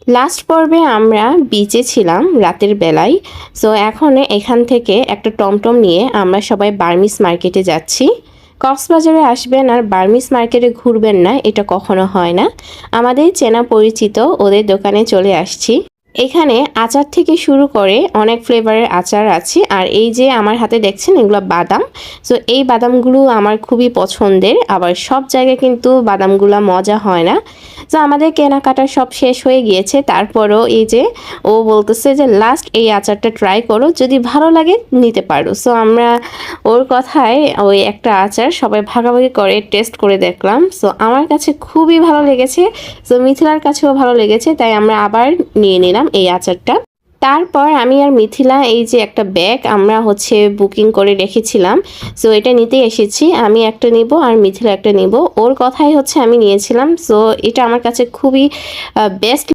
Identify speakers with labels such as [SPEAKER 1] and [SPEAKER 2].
[SPEAKER 1] Last পর্বে আমরা বিচে ছিলাম রাতের বেলায়। সো এখন এখান থেকে একটা টমটম নিয়ে আমরা সবাই বার্মিস মার্কেটে যাচ্ছি। কক্সবাজারে আসবেন আর বার্মিস মার্কেটে ঘুরবেন না, এটা কখনো হয় না। আমাদের চেনা পরিচিত ওদের দোকানে চলে আসছি। এখানে আচার থেকে শুরু করে অনেক ফ্লেভারের আচার আছে। আর এই যে আমার হাতে দেখছেন এগুলো বাদাম। সো এই বাদামগুলো আমার খুবই পছন্দের, আবার সব জায়গায় কিন্তু বাদামগুলো মজা হয় না। তো আমাদের কেনাকাটা সব শেষ হয়ে গিয়েছে, তারপরও এই যে ও বলতেছে যে লাস্ট এই আচারটা ট্রাই করো, যদি ভালো লাগে নিতে পারো। সো আমরা ওর কথায় ওই একটা আচার সবাই ভাগাভাগি করে টেস্ট করে দেখলাম। সো আমার কাছে খুবই ভালো লেগেছে, সো মিথিলার কাছেও ভালো লেগেছে, তাই আমরা আবার নিয়ে নিলাম এই আচারটা। তারপর আমি আর মিথিলা এই যে একটা ব্যাগ আমরা বুকিং করে রেখেছিলাম, সো এটা নিতে এসেছি। আমি একটা নিব আর মিথিলা একটা নিব, ওর কথাই আমি নিয়েছিলাম। সো এটা আমার কাছে খুবই বেস্ট